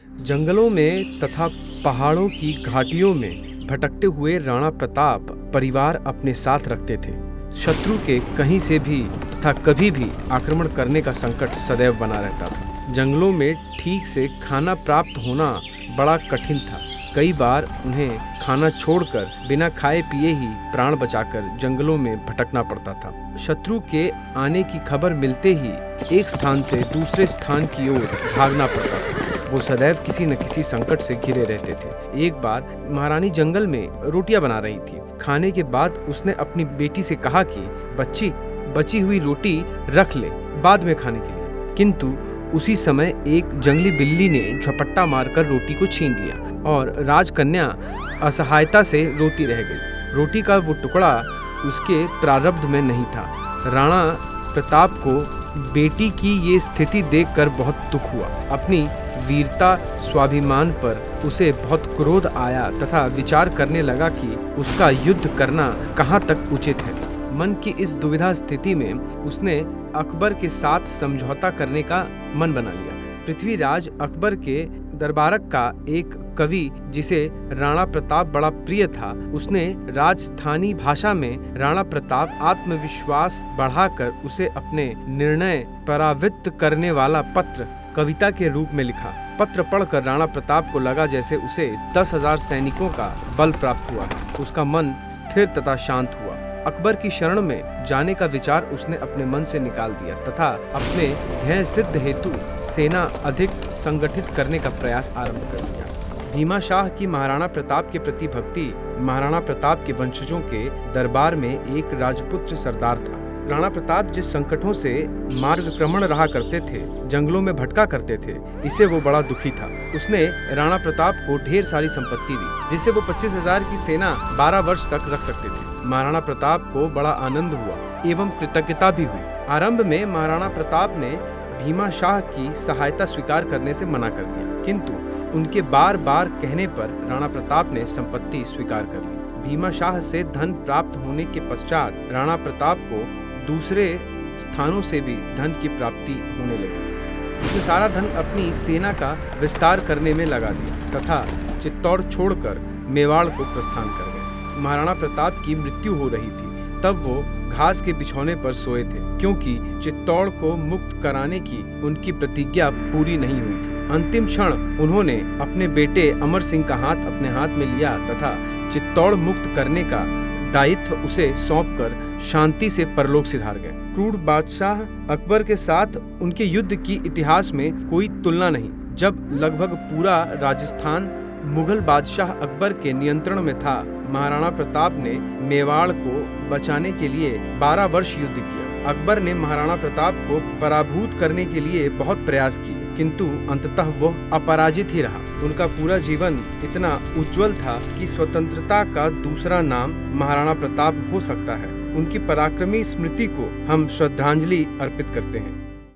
जंगलों में तथा पहाड़ों की घाटियों में भटकते हुए राणा प्रताप परिवार अपने साथ रखते थे। शत्रु के कहीं से भी तथा कभी भी आक्रमण करने का संकट सदैव बना रहता था। जंगलों में ठीक से खाना प्राप्त होना बड़ा कठिन था। कई बार उन्हें खाना छोड़कर बिना खाए पिए ही प्राण बचाकर जंगलों में भटकना पड़ता था। शत्रु के आने की खबर मिलते ही एक स्थान से दूसरे स्थान की ओर भागना पड़ता था। वो सदैव किसी न किसी संकट से घिरे रहते थे। एक बार महारानी जंगल में रोटियां बना रही थी। खाने के बाद उसने अपनी बेटी से कहा कि बच्ची, बची हुई रोटी रख ले बाद में खाने के लिए। किंतु उसी समय एक जंगली बिल्ली ने झपट्टा मारकर रोटी को छीन लिया और राजकन्या असहायता से रोती रह गई। रोटी का वो टुकड़ा उसके प्रारब्ध में नहीं था। राणा प्रताप को बेटी की ये स्थिति देखकर बहुत दुख हुआ। अपनी वीरता स्वाभिमान पर उसे बहुत क्रोध आया तथा विचार करने लगा कि उसका युद्ध करना कहाँ तक उचित है। मन की इस दुविधा स्थिति में उसने अकबर के साथ समझौता करने का मन बना लिया। पृथ्वीराज अकबर के दरबारक का एक कवि जिसे राणा प्रताप बड़ा प्रिय था, उसने राजस्थानी भाषा में राणा प्रताप आत्मविश्वास बढ़ाकर उसे अपने निर्णय परावृत्त करने वाला पत्र कविता के रूप में लिखा। पत्र पढ़कर राणा प्रताप को लगा जैसे उसे 10,000 सैनिकों का बल प्राप्त हुआ। उसका मन स्थिर तथा शांत हुआ। अकबर की शरण में जाने का विचार उसने अपने मन से निकाल दिया तथा अपने ध्येय सिद्ध हेतु सेना अधिक संगठित करने का प्रयास आरंभ कर दिया। भीमा शाह की महाराणा प्रताप के प्रति भक्ति महाराणा प्रताप के वंशजों के दरबार में एक राजपुत्र सरदार था। राणा प्रताप जिस संकटों से मार्गक्रमण रहा करते थे, जंगलों में भटका करते थे, इससे वो बड़ा दुखी था। उसने राणा प्रताप को ढेर सारी संपत्ति दी जिसे वो 25,000 की सेना 12 वर्ष तक रख सकते थे। महाराणा प्रताप को बड़ा आनंद हुआ एवं कृतज्ञता भी हुई। आरंभ में महाराणा प्रताप ने भीमा शाह की सहायता स्वीकार करने से मना कर दिया, किंतु उनके बार बार कहने पर राणा प्रताप ने संपत्ति स्वीकार कर ली। भीमा शाह से धन प्राप्त होने के पश्चात राणा प्रताप को दूसरे स्थानों से भी धन की प्राप्ति होने लगी। उसने सारा धन अपनी सेना का विस्तार करने में लगा दिया तथा चित्तौड़ छोड़कर मेवाड़ को प्रस्थान कर गए। महाराणा प्रताप की मृत्यु हो रही थी, तब वो घास के बिछौने पर सोए थे, क्योंकि चित्तौड़ को मुक्त कराने की उनकी प्रतिज्ञा पूरी नहीं हुई थी। अंतिम क्षण उन्होंने अपने बेटे अमर सिंह का हाथ अपने हाथ में लिया तथा चित्तौड़ मुक्त करने का दायित्व उसे सौंपकर शांति से परलोक सिधार गए। क्रूर बादशाह अकबर के साथ उनके युद्ध की इतिहास में कोई तुलना नहीं। जब लगभग पूरा राजस्थान मुगल बादशाह अकबर के नियंत्रण में था, महाराणा प्रताप ने मेवाड़ को बचाने के लिए 12 वर्ष युद्ध किया। अकबर ने महाराणा प्रताप को पराभूत करने के लिए बहुत प्रयास किए, किंतु अंततः वह अपराजित ही रहा। उनका पूरा जीवन इतना उज्जवल था कि स्वतंत्रता का दूसरा नाम महाराणा प्रताप हो सकता है। उनकी पराक्रमी स्मृति को हम श्रद्धांजलि अर्पित करते हैं।